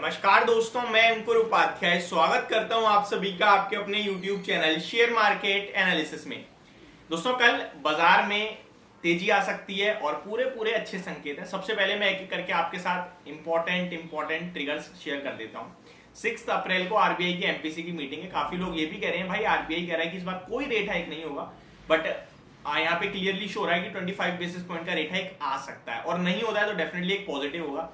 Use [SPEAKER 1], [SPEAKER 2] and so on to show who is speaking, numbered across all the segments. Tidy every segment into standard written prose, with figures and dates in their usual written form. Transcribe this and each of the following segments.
[SPEAKER 1] नमस्कार दोस्तों, मैं अंकुर उपाध्याय स्वागत करता हूं आप सभी का आपके अपने YouTube channel share market analysis में। दोस्तों, कल बाजार में तेजी आ सकती है और पूरे पूरे अच्छे संकेत हैं। सबसे पहले मैं एक एक करके आपके साथ इंपॉर्टेंट ट्रिगर्स शेयर कर देता हूं। 6 अप्रैल को आरबीआई की एमपीसी की मीटिंग है। काफी लोग ये भी कह रहे हैं भाई आरबीआई कह रहा है कि इस बार कोई रेट हाइक नहीं होगा, बट यहाँ पे क्लियरली शो हो रहा है कि 25 बेसिस पॉइंट का रेट हाइक आ सकता है, और नहीं होता है तो डेफिनेटली एक पॉजिटिव होगा।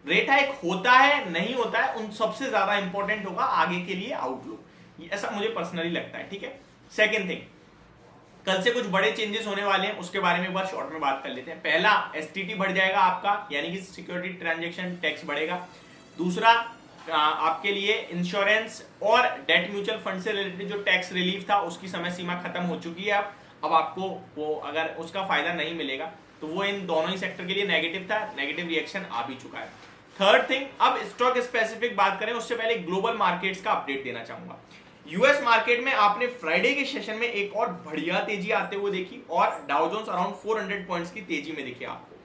[SPEAKER 1] रेट हाइक होता है नहीं होता है, उन सबसे ज्यादा इंपॉर्टेंट होगा आगे के लिए आउटलुक, ऐसा मुझे पर्सनली लगता है। ठीक है, सेकंड थिंग, कल से कुछ बड़े चेंजेस होने वाले हैं, उसके बारे में एक बार शॉर्ट में बात कर लेते हैं। पहला, एसटीटी बढ़ जाएगा आपका, यानी कि सिक्योरिटी ट्रांजैक्शन टैक्स बढ़ेगा। दूसरा, आपके लिए इंश्योरेंस और डेट म्यूचुअल फंड से रिलेटेड जो टैक्स रिलीफ था उसकी समय सीमा खत्म हो चुकी है। अब आपको वो अगर उसका फायदा नहीं मिलेगा तो वो इन दोनों ही सेक्टर के लिए नेगेटिव था, नेगेटिव रिएक्शन आ भी चुका है। थर्ड थिंग, अब स्टॉक स्पेसिफिक बात करें उससे पहले ग्लोबल मार्केट्स का अपडेट देना चाहूंगा। यूएस मार्केट में आपने फ्राइडे के सेशन में एक और बढ़िया तेजी आते हुए देखी और डाउ जोन्स अराउंड 400 पॉइंट्स की तेजी में दिखे आपको।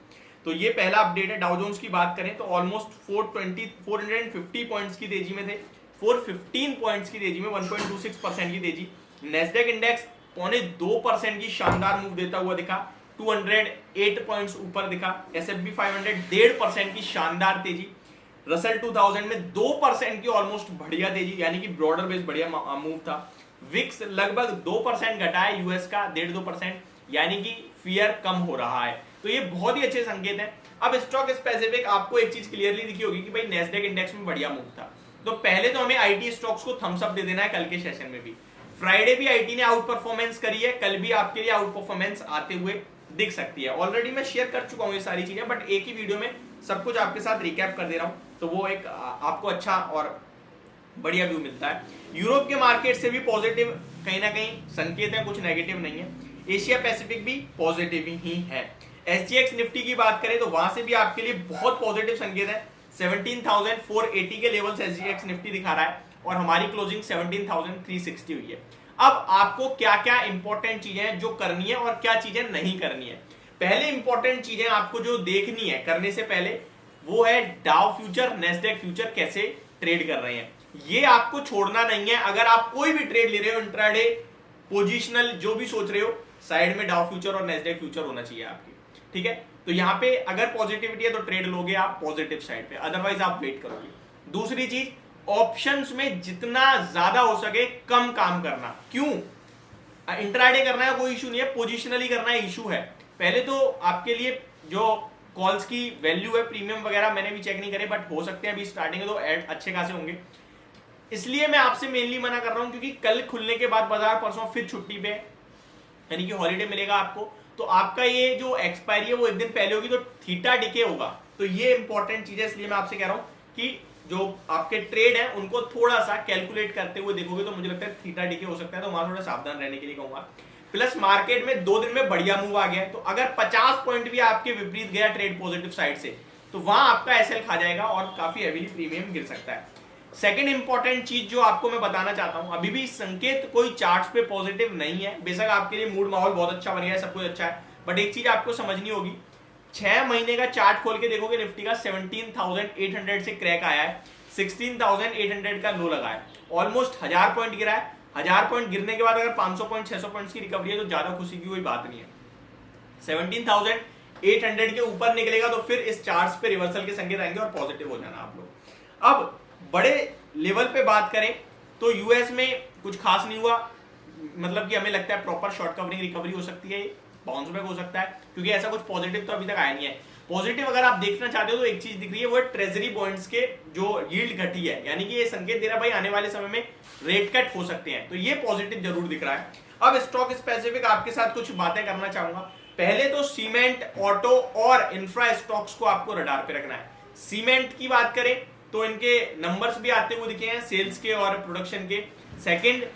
[SPEAKER 1] तो ये पहला अपडेट है। डाउ जोन्स की बात करें तो ऑलमोस्ट 450 पॉइंट्स की तेजी में थे, 415 पॉइंट्स की तेजी में 1.26% की तेजी। नेस्डेक इंडेक्स 0.25% की शानदार मूव देता हुआ दिखा, 208 पॉइंट्स ऊपर दिखा। S&P 500 1.5% की शानदार तेजी। रसल 2000 में 2% की ऑलमोस्ट बढ़िया तेजी, यानी कि ब्रॉडर बेस बढ़िया मूव था। विक्स लगभग 2% घटा है यूएस का, 1.5%, यानी कि फियर कम हो रहा है। तो ये बहुत ही अच्छे संकेत हैं। अब स्टॉक स्पेसिफिक आपको एक चीज क्लियरली दिखी होगी कि भाई नेस्डेक इंडेक्स में बढ़िया मूव था, तो पहले तो हमें आईटी स्टॉक्स को थम्स अप दे देना है। कल के सेशन में भी फ्राइडे भी आईटी ने आउट परफॉर्मेंस करी है, कल भी आपके लिए आउट परफॉर्मेंस आते हुए दिख सकती है। ऑलरेडी मैं शेयर कर चुका हूं ये सारी चीजें, बट एक ही वीडियो में सब कुछ आपके साथ रिकैप कर दे रहा हूं, तो वो एक आपको अच्छा और बढ़िया व्यू मिलता है। यूरोप के मार्केट से भी पॉजिटिव कहीं ना कहीं संकेत है, कुछ नेगेटिव नहीं है। एशिया पैसिफिक भी पॉजिटिव ही है। एसजीएक्स निफ्टी की बात करें तो वहां से भी आपके लिए बहुत पॉजिटिव संकेत है। 17,480 के लेवल्स एसजीएक्स निफ्टी दिखा रहा है और हमारी क्लोजिंग 17,360 हुई है। अब आपको क्या क्या इंपॉर्टेंट चीजें हैं जो करनी है और क्या चीजें नहीं करनी है। पहले इंपॉर्टेंट चीजें आपको जो देखनी है करने से पहले, वो है डाउ फ्यूचर, नेस्डेक फ्यूचर कैसे ट्रेड कर रहे हैं, ये आपको छोड़ना नहीं है। अगर आप कोई भी ट्रेड ले रहे हो, इंट्राडे, पोजिशनल, जो भी सोच रहे हो, साइड में डाउ फ्यूचर और नेस्डेक फ्यूचर होना चाहिए आपकी। ठीक है, तो यहाँ पे अगर पॉजिटिविटी है तो ट्रेड लोगे आप पॉजिटिव साइड पे, अदरवाइज आप वेट करोगे। दूसरी चीज, ऑप्शंस में जितना ज्यादा हो सके कम काम करना। क्यों? इंट्राडे करना है कोई इशू नहीं है, पोजिशनली करना है इशू है। पहले तो आपके लिए जो कॉल्स की वैल्यू है, प्रीमियम वगैरह मैंने भी चेक नहीं करे, बट हो सकते हैं अभी स्टार्टिंग है तो एड अच्छे खासे होंगे। इसलिए मैं आपसे मेनली मना कर रहा हूं क्योंकि कल खुलने के बाद बाजार परसों फिर छुट्टी पे, यानी कि हॉलीडे मिलेगा आपको, तो आपका ये जो एक्सपायरी है वो एक दिन पहले होगी, तो थीटा डिके होगा। तो ये इंपॉर्टेंट चीज है, इसलिए मैं आपसे कह रहा हूं कि जो आपके ट्रेड है उनको थोड़ा सा कैलकुलेट करते हुए देखोगे तो मुझे लगता है थीटा डिके हो सकता है, तो वहां थोड़ा सावधान रहने के लिए कहूंगा। प्लस मार्केट में 2 दिन में बढ़िया मूव आ गया है, तो अगर 50 पॉइंट भी आपके विपरीत गया ट्रेड पॉजिटिव साइड से, तो वहां आपका एसएल खा जाएगा और काफी हेवीली प्रीमियम गिर सकता है। सेकंड इंपॉर्टेंट चीज जो आपको मैं बताना चाहता हूं, अभी भी संकेत कोई चार्ट्स पे पॉजिटिव नहीं है। बेशक आपके लिए मूड माहौल बहुत अच्छा बन गया है, सब कुछ अच्छा है, बट एक चीज आपको समझनी होगी, 6 महीने का चार्ट खोल के देखोगे निफ्टी का 17,800 से क्रैक आया है, 16,800 का लो लगा है, ऑलमोस्ट 1000 पॉइंट गिरा है। 1000 पॉइंट गिरने के बाद अगर 500 पॉइंट 600 पॉइंट्स की रिकवरी है तो ज्यादा खुशी की कोई बात नहीं है। 17,800 के ऊपर निकलेगा तो फिर इस चार्ट्स पे रिवर्सल के संकेत आएंगे और पॉजिटिव हो जाना आप लोग। अब बड़े लेवल पे बात करें तो यूएस में कुछ खास नहीं हुआ, मतलब कि हमें लगता है प्रॉपर शॉर्ट कवरिंग रिकवरी हो सकती है, बाउंस बैक हो सकता है, क्योंकि ऐसा कुछ पॉजिटिव तो अभी तक आया नहीं है। पॉजिटिव अगर आप देखना चाहते हो तो एक चीज दिख रही है, वो ट्रेजरी बॉन्ड्स के जो यील्ड घटी है, यानी कि ये संकेत दे रहा है भाई आने वाले समय में रेट कट हो सकते हैं, तो ये पॉजिटिव जरूर दिख रहा है। अब स्टॉक स्पेसिफिक आपके साथ कुछ बातें करना चाहूंगा। पहले तो सीमेंट, ऑटो और इंफ्रा स्टॉक्स को आपको रडार पे रखना है। सीमेंट की बात करें तो इनके नंबर्स भी आते हुए दिखे हैं, सेल्स के और प्रोडक्शन के। सेकंड,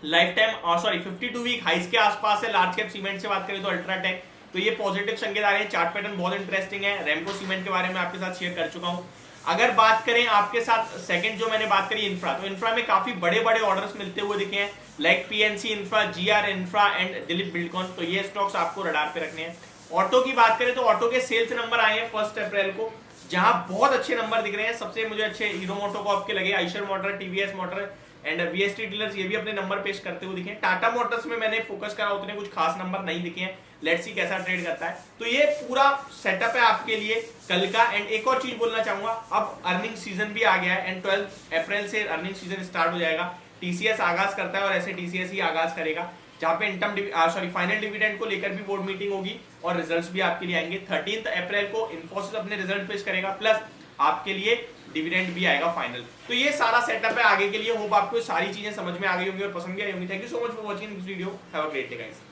[SPEAKER 1] लाइफ टाइम 52 वीक हाइस के आसपास है। लार्ज कैप सीमेंट से बात करें तो अल्ट्राटेक, तो ये पॉजिटिव संकेत आ रहे हैं। चार्ट पैटर्न बहुत इंटरेस्टिंग है। रेमको सीमेंट के बारे में आपके साथ शेयर कर चुका हूं। अगर बात करें आपके साथ सेकंड जो मैंने बात करी इंफ्रा, तो इंफ्रा में काफी बड़े बड़े ऑर्डर्स मिलते हुए दिखे हैं, like PNC infra, GR infra and Dilip Buildcon, तो ये स्टॉक्स आपको रडार पे रखने हैं। ऑटो की बात करें तो ऑटो के सेल्स नंबर आए हैं 1 अप्रैल को, जहां बहुत अच्छे नंबर दिख रहे हैं। सबसे मुझे अच्छे हीरो मोटोकॉर्प के लगे, Eicher motor, TVS motor and VST dealers, ये भी अपने नंबर पेश करते हुए दिखे। टाटा मोटर्स में मैंने फोकस करा, उतने कुछ खास नंबर नहीं दिखे हैं। लेट्स सी कैसा ट्रेड करता है। तो ये पूरा सेटअप है आपके लिए कल का। एंड एक और चीज बोलना चाहूंगा, अब अर्निंग सीजन भी आ गया है एंड 12 अप्रैल से अर्निंग सीजन स्टार्ट हो जाएगा। टीसीएस आगाज करता है और ऐसे टीसीएस ही आगाज करेगा, जहां पे फाइनल डिविडेंड को लेकर भी बोर्ड मीटिंग होगी और रिजल्ट्स भी आपके लिए आएंगे। 13 अप्रैल को इन्फोसिस अपने रिजल्ट पेश करेगा, प्लस आपके लिए डिविडेंड भी आएगा फाइनल। तो ये सारा सेटअप है आगे के लिए। होप आपको सारी चीजें समझ में आ गई होंगी और पसंद भी आई होंगी। Thank you so much for watching this video. Have a great day guys.